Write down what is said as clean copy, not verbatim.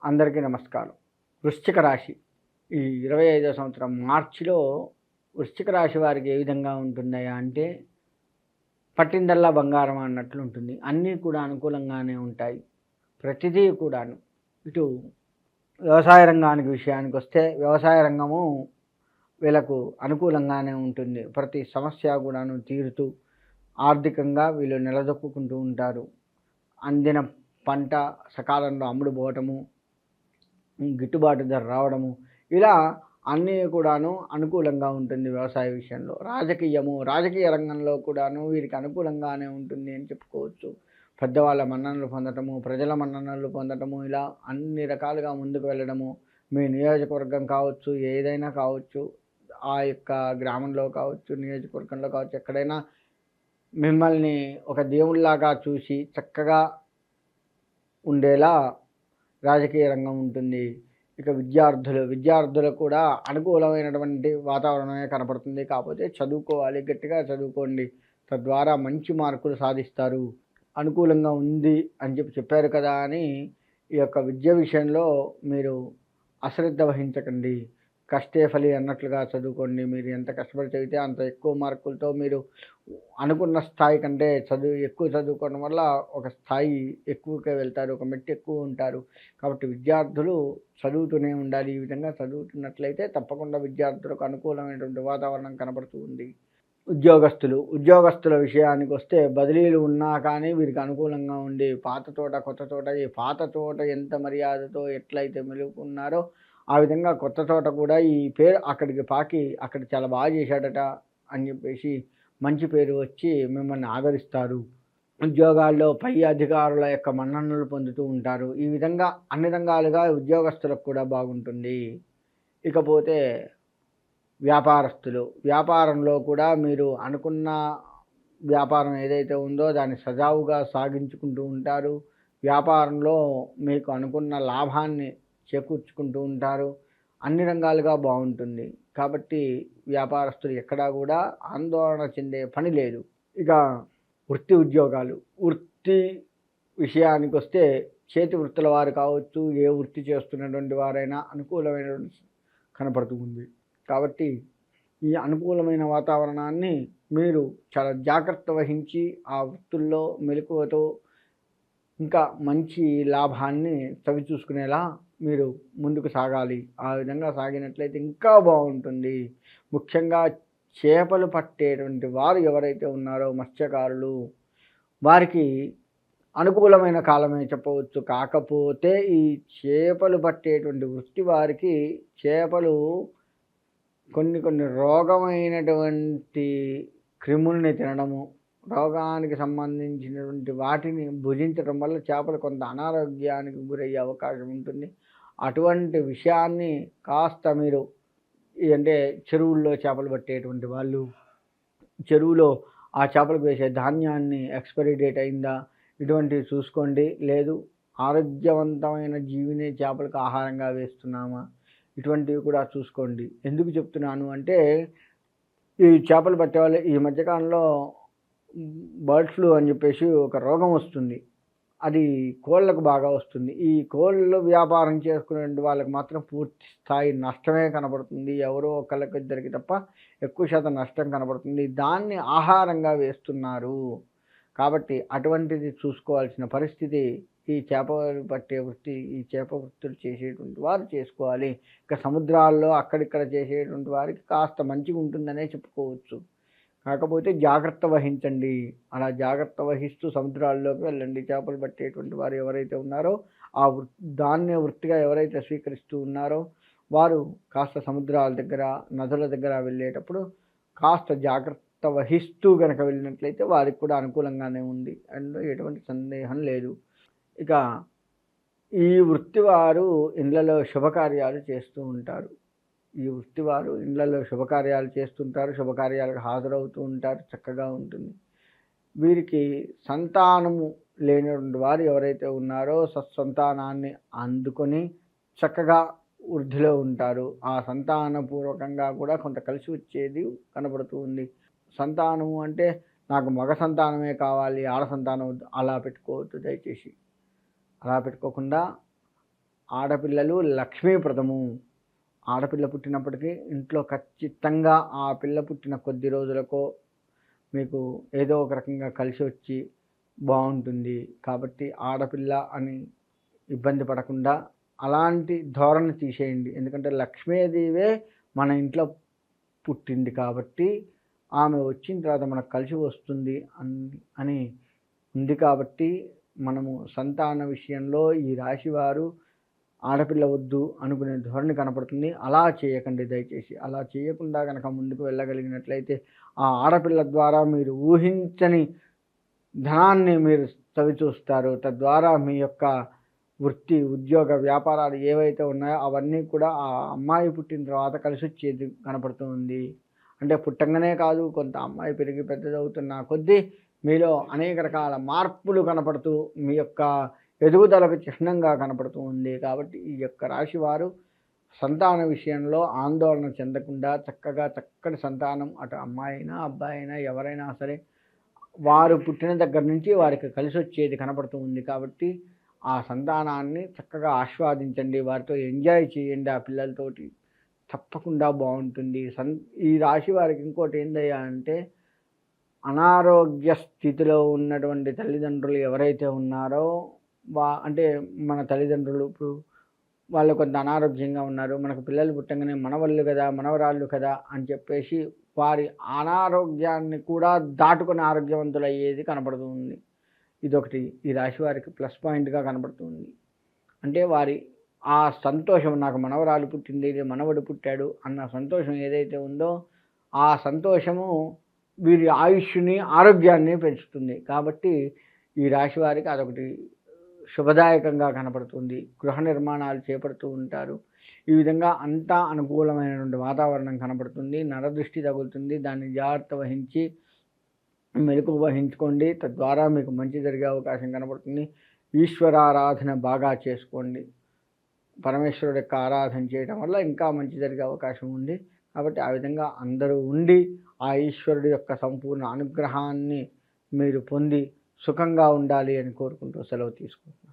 అందరికీ నమస్కారం. వృశ్చిక రాశి ఈ 25వ సంవత్సరం మార్చిలో వృశ్చిక రాశి వారికి ఏ విధంగా ఉంటుందయ్యా అంటే, పట్టిందల్లా బంగారం అన్నట్లు ఉంటుంది. అన్నీ కూడా అనుకూలంగానే ఉంటాయి. ప్రతిదీ కూడాను. ఇటు వ్యవసాయ రంగానికి విషయానికొస్తే, వ్యవసాయ రంగము వీళ్ళకు అనుకూలంగానే ఉంటుంది. ప్రతి సమస్య కూడాను తీరుతూ, ఆర్థికంగా వీళ్ళు నిలదొక్కుకుంటూ ఉంటారు. అందిన పంట సకాలంలో అమ్ముడుపోవటము, గిట్టుబాటు ధర రావడము, ఇలా అన్నీ కూడాను అనుకూలంగా ఉంటుంది వ్యవసాయ విషయంలో. రాజకీయ రంగంలో కూడాను వీరికి అనుకూలంగానే ఉంటుంది అని చెప్పుకోవచ్చు. పెద్దవాళ్ళ మన్ననలు పొందటము, ప్రజల మన్ననలు పొందటము, ఇలా అన్ని రకాలుగా ముందుకు వెళ్ళడము. మీ నియోజకవర్గం కావచ్చు, ఏదైనా కావచ్చు, ఆ యొక్క గ్రామంలో కావచ్చు, నియోజకవర్గంలో కావచ్చు, ఎక్కడైనా మిమ్మల్ని ఒక దేవుళ్ళలాగా చూసి చక్కగా ఉండేలా రాజకీయ రంగం ఉంటుంది. ఇక విద్యార్థులకు కూడా అనుకూలమైనటువంటి వాతావరణమే కనపడుతుంది. కాకపోతే చదువుకోవాలి, గట్టిగా చదువుకోండి, తద్వారా మంచి మార్కులు సాధిస్తారు. అనుకూలంగా ఉంది అని చెప్పారు కదా అని ఈ యొక్క విద్య విషయంలో మీరు అశ్రద్ధ వహించకండి. కష్టే ఫలి అన్నట్లుగా చదువుకోండి. మీరు ఎంత కష్టపడి చదివితే అంత ఎక్కువ మార్కులతో మీరు అనుకున్న స్థాయి కంటే ఎక్కువ చదువుకోవడం వల్ల ఒక స్థాయి ఎక్కువగా వెళ్తారు, ఒక మెట్టు ఎక్కువ ఉంటారు. కాబట్టి విద్యార్థులు చదువుతూనే ఉండాలి. ఈ విధంగా చదువుతున్నట్లయితే తప్పకుండా విద్యార్థులకు అనుకూలమైనటువంటి వాతావరణం కనబడుతూ ఉంది. ఉద్యోగస్తుల విషయానికి వస్తే, బదిలీలు ఉన్నా కానీ వీరికి అనుకూలంగా ఉండి, పాత తోట కొత్త తోట, ఈ పాత తోట ఎంత మర్యాదతో ఎట్లయితే మెలుగుకున్నారో ఆ విధంగా కొత్త తోట కూడా ఈ పేరు అక్కడికి పాకి అక్కడ చాలా బాగా చేశాడట అని చెప్పేసి మంచి పేరు వచ్చి మిమ్మల్ని ఆదరిస్తారు. ఉద్యోగాల్లో పై అధికారుల యొక్క మన్ననలు పొందుతూ ఉంటారు. ఈ విధంగా అన్ని రంగాలుగా ఉద్యోగస్తులకు కూడా బాగుంటుంది. ఇకపోతే వ్యాపారంలో కూడా మీరు అనుకున్న వ్యాపారం ఏదైతే ఉందో దాన్ని సజావుగా సాగించుకుంటూ ఉంటారు. వ్యాపారంలో మీకు అనుకున్న లాభాన్ని చేకూర్చుకుంటూ ఉంటారు. అన్ని రంగాలుగా బాగుంటుంది. కాబట్టి వ్యాపారస్తులు ఎక్కడా కూడా ఆందోళన చెందే పని లేదు. ఇక వృత్తి విషయానికి వస్తే, చేతి వృత్తుల వారు కావచ్చు, ఏ వృత్తి చేస్తున్నటువంటి వారైనా అనుకూలమైనటువంటి కనపడుతూ ఉంది. కాబట్టి ఈ అనుకూలమైన వాతావరణాన్ని మీరు చాలా జాగ్రత్త వహించి ఆ వృత్తుల్లో మెలకువతో ఇంకా మంచి లాభాన్ని చవిచూసుకునేలా మీరు ముందుకు సాగాలి. ఆ విధంగా సాగినట్లయితే ఇంకా బాగుంటుంది. ముఖ్యంగా చేపలు పట్టేటువంటి వారు ఎవరైతే ఉన్నారో మత్స్యకారులు, వారికి అనుకూలమైన కాలమే చెప్పవచ్చు. కాకపోతే ఈ చేపలు పట్టేటువంటి వృత్తి వారికి చేపలు కొన్ని రోగమైనటువంటి క్రిముల్ని తినడము, రోగానికి సంబంధించినటువంటి వాటిని భుజించడం వల్ల చేపలు కొంత అనారోగ్యానికి గురయ్యే అవకాశం ఉంటుంది. అటువంటి విషయాన్ని కాస్త మీరు అంటే చెరువుల్లో చేపలు పట్టేటువంటి వాళ్ళు, చెరువులో ఆ చేపలకు వేసే ధాన్యాన్ని ఎక్స్పైరీ డేట్ అయిందా ఇటువంటివి చూసుకోండి. లేదు ఆరోగ్యవంతమైన జీవిని చేపలకు ఆహారంగా వేస్తున్నామా, ఇటువంటివి కూడా చూసుకోండి. ఎందుకు చెప్తున్నాను అంటే, ఈ చేపలు పట్టేవాళ్ళు ఈ మధ్యకాలంలో బర్డ్ ఫ్లూ అని చెప్పేసి ఒక రోగం వస్తుంది. అది కోళ్ళకు బాగా వస్తుంది. ఈ కోళ్ళు వ్యాపారం చేసుకునే వాళ్ళకి మాత్రం పూర్తి స్థాయి నష్టమే కనబడుతుంది. ఎవరో ఒకళ్ళకిద్దరికి తప్ప ఎక్కువ శాతం నష్టం కనబడుతుంది. దాన్ని ఆహారంగా వేస్తున్నారు. కాబట్టి అటువంటిది చూసుకోవాల్సిన పరిస్థితి ఈ చేపలు పట్టే వృత్తి, ఈ చేప వృత్తులు చేసేటువంటి వారు చేసుకోవాలి. ఇక సముద్రాల్లో అక్కడిక్కడ చేసేటువంటి వారికి కాస్త మంచిగా ఉంటుందనే చెప్పుకోవచ్చు. కాకపోతే జాగ్రత్త వహించండి. అలా జాగ్రత్త వహిస్తూ సముద్రాల్లోకి వెళ్ళండి. చేపలు పట్టేటువంటి వారు ఎవరైతే ఉన్నారో దాన్నే వృత్తిగా ఎవరైతే స్వీకరిస్తూ ఉన్నారో వారు కాస్త సముద్రాల దగ్గర, నదుల దగ్గర వెళ్ళేటప్పుడు కాస్త జాగ్రత్త వహిస్తూ కనుక వెళ్ళినట్లయితే వారికి కూడా అనుకూలంగానే ఉంది. అందులో ఎటువంటి సందేహం లేదు. ఇక ఈ వృత్తి వారు ఇళ్లలో శుభకార్యాలు చేస్తూ ఉంటారు. శుభకార్యాలకు హాజరవుతూ ఉంటారు. చక్కగా ఉంటుంది. వీరికి సంతానము లేనటువంటి వారు ఎవరైతే ఉన్నారో సత్సంతానాన్ని అందుకొని చక్కగా వృద్ధిలో ఉంటారు. ఆ సంతానపూర్వకంగా కూడా కొంత కలిసి వచ్చేది కనబడుతూ ఉంది. సంతానము అంటే నాకు మగ సంతానమే కావాలి, ఆడ సంతానం అలా పెట్టుకోవద్దు దయచేసి. అలా పెట్టుకోకుండా ఆడపిల్లలు లక్ష్మీప్రదము. ఆడపిల్ల పుట్టినప్పటికీ ఇంట్లో ఖచ్చితంగా ఆ పిల్ల పుట్టిన కొద్ది రోజులకో మీకు ఏదో ఒక రకంగా కలిసి వచ్చి బాగుంటుంది. కాబట్టి ఆడపిల్ల అని ఇబ్బంది పడకుండా అలాంటి ధోరణి తీసేయండి. ఎందుకంటే లక్ష్మీదేవే మన ఇంట్లో పుట్టింది కాబట్టి ఆమె వచ్చిన తర్వాత మనకు కలిసి వస్తుంది అని ఉంది. కాబట్టి మనము సంతాన విషయంలో ఈ రాశివారు ఆడపిల్ల వద్దు అనుకునే ధోరణి కనపడుతుంది. అలా చేయకండి దయచేసి. అలా చేయకుండా కనుక ముందుకు వెళ్ళగలిగినట్లయితే ఆ ఆడపిల్ల ద్వారా మీరు ఊహించని ధనాన్ని మీరు చవిచూస్తారు. తద్వారా మీ యొక్క వృత్తి, ఉద్యోగ, వ్యాపారాలు ఏవైతే ఉన్నాయో అవన్నీ కూడా ఆ అమ్మాయి పుట్టిన తర్వాత కలిసి వచ్చేది కనపడుతుంది. అంటే పుట్టంగానే కాదు, కొంత అమ్మాయి పెరిగి పెద్దదవుతున్న కొద్దీ మీలో అనేక రకాల మార్పులు కనపడుతూ మీ యొక్క ఎదుగుదలకు చిహ్నంగా కనపడుతూ ఉంది. కాబట్టి ఈ యొక్క రాశి వారు సంతాన విషయంలో ఆందోళన చెందకుండా చక్కగా చక్కటి సంతానం, అటు అమ్మాయి అయినా అబ్బాయి అయినా ఎవరైనా సరే వారు పుట్టిన దగ్గర నుంచి వారికి కలిసి వచ్చేది కనపడుతూ ఉంది. కాబట్టి ఆ సంతానాన్ని చక్కగా ఆస్వాదించండి, వారితో ఎంజాయ్ చేయండి. ఆ పిల్లలతోటి తప్పకుండా బాగుంటుంది. ఈ రాశి వారికి ఇంకోటి ఏందయ్యా అంటే అనారోగ్య స్థితిలో ఉన్నటువంటి తల్లిదండ్రులు ఎవరైతే ఉన్నారో అంటే మన తల్లిదండ్రులు ఇప్పుడు వాళ్ళు కొంత అనారోగ్యంగా ఉన్నారు, మనకు పిల్లలు పుట్టంగానే మనవళ్ళు కదా మనవరాళ్ళు కదా అని చెప్పేసి వారి అనారోగ్యాన్ని కూడా దాటుకుని ఆరోగ్యవంతులు అయ్యేది కనపడుతుంది. ఇదొకటి ఈ రాశి వారికి ప్లస్ పాయింట్గా కనపడుతుంది. అంటే వారి ఆ సంతోషం, నాకు మనవరాలు పుట్టింది, మనవడు పుట్టాడు అన్న సంతోషం ఏదైతే ఉందో ఆ సంతోషము వీరి ఆయుష్ని, ఆరోగ్యాన్ని పెంచుతుంది. కాబట్టి ఈ రాశి వారికి అదొకటి శుభదాయకంగా కనపడుతుంది. గృహ నిర్మాణాలు చేపడుతూ ఉంటారు. ఈ విధంగా అంతా అనుకూలమైనటువంటి వాతావరణం కనపడుతుంది. నరదృష్టి తగులుతుంది, దాన్ని జాగ్రత్త వహించి మెలకు వహించుకోండి. తద్వారా మీకు మంచి జరిగే అవకాశం కనపడుతుంది. ఈశ్వరారాధన బాగా చేసుకోండి. పరమేశ్వరుడు యొక్క ఆరాధన చేయడం వల్ల ఇంకా మంచి జరిగే అవకాశం ఉంది. కాబట్టి ఆ విధంగా అందరూ ఉండి ఆ ఈశ్వరుడి యొక్క సంపూర్ణ అనుగ్రహాన్ని మీరు పొంది సుఖంగా ఉండాలి అని కోరుకుంటూ సెలవు తీసుకుంటున్నాను.